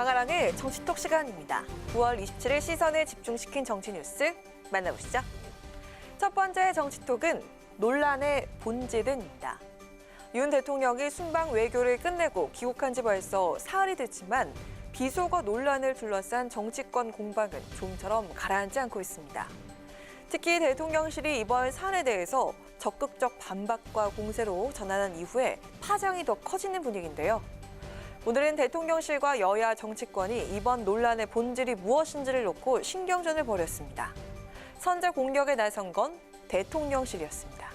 강아랑의 정치톡 시간입니다. 9월 27일 시선을 집중시킨 정치 뉴스 만나보시죠. 첫 번째 정치톡은 논란의 본질은입니다. 윤 대통령이 순방 외교를 끝내고 귀국한 지 벌써 사흘이 됐지만 비속어 논란을 둘러싼 정치권 공방은 좀처럼 가라앉지 않고 있습니다. 특히 대통령실이 이번 사안에 대해서 적극적 반박과 공세로 전환한 이후에 파장이 더 커지는 분위기인데요. 오늘은 대통령실과 여야 정치권이 이번 논란의 본질이 무엇인지를 놓고 신경전을 벌였습니다. 선제 공격에 나선 건 대통령실이었습니다.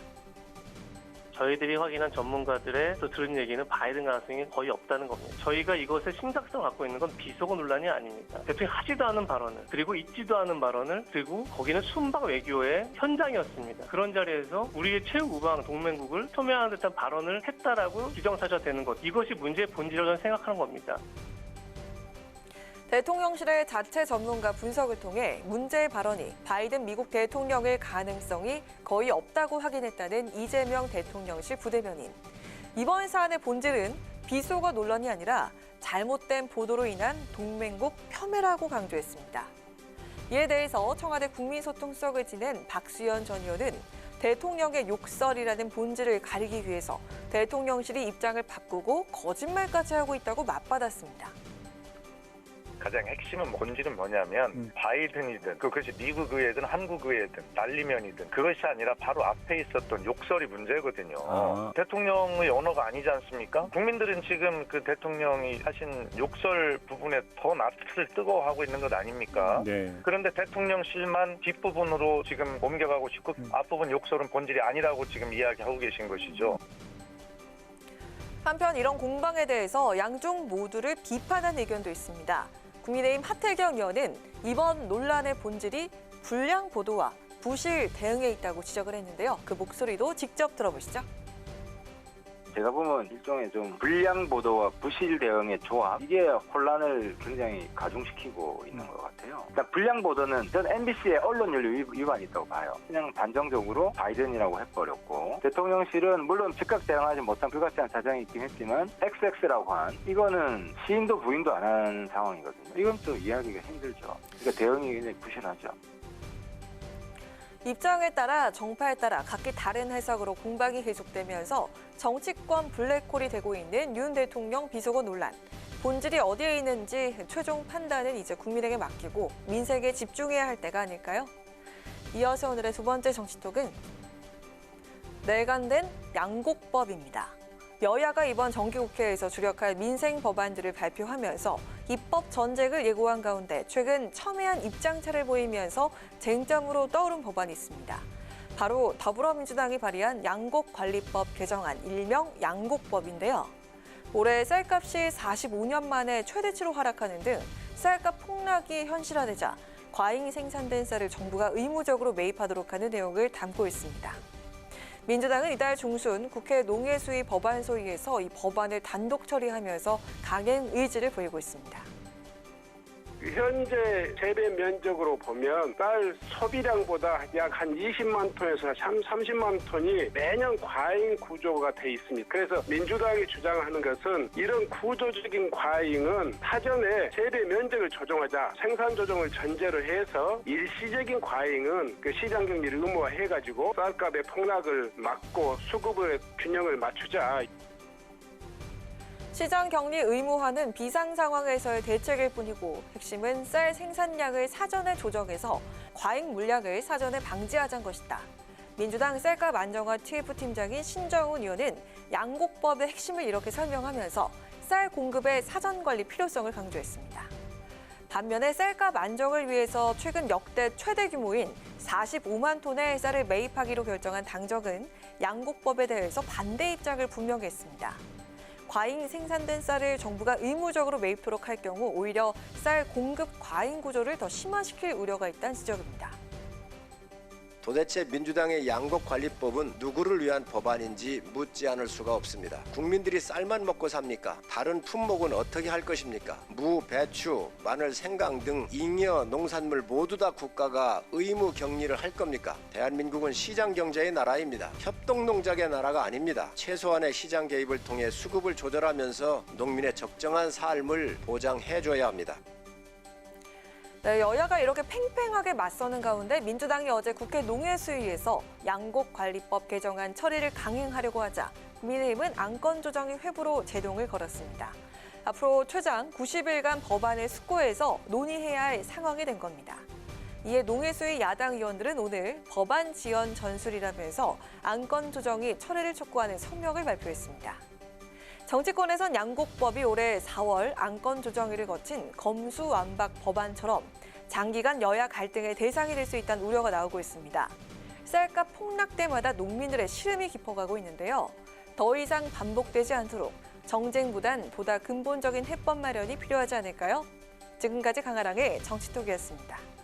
저희들이 확인한 전문가들의 또 들은 얘기는 바이든 가능성이 거의 없다는 겁니다. 저희가 이것의 심각성을 갖고 있는 건 비속어 논란이 아닙니다. 대통령이 하지도 않은 발언을, 그리고 있지도 않은 발언을 들고 거기는 순방 외교의 현장이었습니다. 그런 자리에서 우리의 최우방 동맹국을 소멸하는 듯한 발언을 했다라고 규정사셔야 되는 것, 이것이 문제의 본질이라고 저는 생각하는 겁니다. 대통령실의 자체 전문가 분석을 통해 문제의 발언이 바이든 미국 대통령일 가능성이 거의 없다고 확인했다는 이재명 대통령실 부대변인. 이번 사안의 본질은 비속어 논란이 아니라 잘못된 보도로 인한 동맹국 폄훼라고 강조했습니다. 이에 대해서 청와대 국민소통수석을 지낸 박수현 전 의원은 대통령의 욕설이라는 본질을 가리기 위해서 대통령실이 입장을 바꾸고 거짓말까지 하고 있다고 맞받았습니다. 가장 핵심은 본질은 뭐냐면 바이든이든 그것이 미국 의회든 한국 의회든 날리면이든 그것이 아니라 바로 앞에 있었던 욕설이 문제거든요. 대통령의 언어가 아니지 않습니까? 국민들은 지금 그 대통령이 하신 욕설 부분에 더 낯을 뜨거워하고 있는 것 아닙니까? 네. 그런데 대통령실만 뒷부분으로 지금 옮겨가고 싶고 앞부분 욕설은 본질이 아니라고 지금 이야기하고 계신 것이죠. 한편 이런 공방에 대해서 양쪽 모두를 비판한 의견도 있습니다. 국민의힘 하태경 의원은 이번 논란의 본질이 불량 보도와 부실 대응에 있다고 지적을 했는데요. 그 목소리도 직접 들어보시죠. 제가 보면 일종의 좀 불량 보도와 부실 대응의 조합, 이게 혼란을 굉장히 가중시키고 있는 것 같아요. 일단 불량 보도는 전 MBC의 언론 윤리 위반이 있다고 봐요. 그냥 단정적으로 바이든이라고 해버렸고, 대통령실은 물론 즉각 대응하지 못한 불가피한 사정이 있긴 했지만 XX라고 한 이거는 시인도 부인도 안 한 상황이거든요. 이건 또 이해하기가 힘들죠. 그러니까 대응이 굉장히 부실하죠. 입장에 따라 정파에 따라 각기 다른 해석으로 공방이 계속되면서 정치권 블랙홀이 되고 있는 윤 대통령 비속어 논란. 본질이 어디에 있는지 최종 판단은 이제 국민에게 맡기고 민생에 집중해야 할 때가 아닐까요? 이어서 오늘의 두 번째 정치톡은 내관된 양곡법입니다. 여야가 이번 정기국회에서 주력할 민생 법안들을 발표하면서 입법 전쟁을 예고한 가운데 최근 첨예한 입장차를 보이면서 쟁점으로 떠오른 법안이 있습니다. 바로 더불어민주당이 발의한 양곡관리법 개정안, 일명 양곡법인데요. 올해 쌀값이 45년 만에 최대치로 하락하는 등 쌀값 폭락이 현실화되자 과잉 생산된 쌀을 정부가 의무적으로 매입하도록 하는 내용을 담고 있습니다. 민주당은 이달 중순 국회 농해수위 법안소위에서 이 법안을 단독 처리하면서 강행 의지를 보이고 있습니다. 현재 재배 면적으로 보면 쌀 소비량보다 약 한 20만 톤에서 30만 톤이 매년 과잉 구조가 돼 있습니다. 그래서 민주당이 주장하는 것은 이런 구조적인 과잉은 사전에 재배 면적을 조정하자, 생산 조정을 전제로 해서 일시적인 과잉은 그 시장 경기를 의무화해가지고 쌀값의 폭락을 막고 수급의 균형을 맞추자. 시장 격리 의무화는 비상 상황에서의 대책일 뿐이고 핵심은 쌀 생산량을 사전에 조정해서 과잉 물량을 사전에 방지하자는 것이다. 민주당 쌀값 안정화 TF팀장인 신정훈 의원은 양곡법의 핵심을 이렇게 설명하면서 쌀 공급의 사전 관리 필요성을 강조했습니다. 반면에 쌀값 안정을 위해서 최근 역대 최대 규모인 45만 톤의 쌀을 매입하기로 결정한 당정은 양곡법에 대해서 반대 입장을 분명히 했습니다. 과잉 생산된 쌀을 정부가 의무적으로 매입토록 할 경우 오히려 쌀 공급 과잉 구조를 더 심화시킬 우려가 있다는 지적입니다. 도대체 민주당의 양곡관리법은 누구를 위한 법안인지 묻지 않을 수가 없습니다. 국민들이 쌀만 먹고 삽니까? 다른 품목은 어떻게 할 것입니까? 무, 배추, 마늘, 생강 등 잉여 농산물 모두 다 국가가 의무 격리를 할 겁니까? 대한민국은 시장 경제의 나라입니다. 협동농작의 나라가 아닙니다. 최소한의 시장 개입을 통해 수급을 조절하면서 농민의 적정한 삶을 보장해줘야 합니다. 네, 여야가 이렇게 팽팽하게 맞서는 가운데 민주당이 어제 국회 농해수위에서 양곡관리법 개정안 처리를 강행하려고 하자 국민의힘은 안건 조정의 회부로 제동을 걸었습니다. 앞으로 최장 90일간 법안을 숙고해서 논의해야 할 상황이 된 겁니다. 이에 농해수위 야당 의원들은 오늘 법안 지연 전술이라면서 안건 조정이 철회를 촉구하는 성명을 발표했습니다. 정치권에선 양곡법이 올해 4월 안건 조정회를 거친 검수완박 법안처럼 장기간 여야 갈등의 대상이 될 수 있다는 우려가 나오고 있습니다. 쌀값 폭락 때마다 농민들의 시름이 깊어가고 있는데요. 더 이상 반복되지 않도록 정쟁보단 보다 근본적인 해법 마련이 필요하지 않을까요? 지금까지 강아랑의 정치톡이었습니다.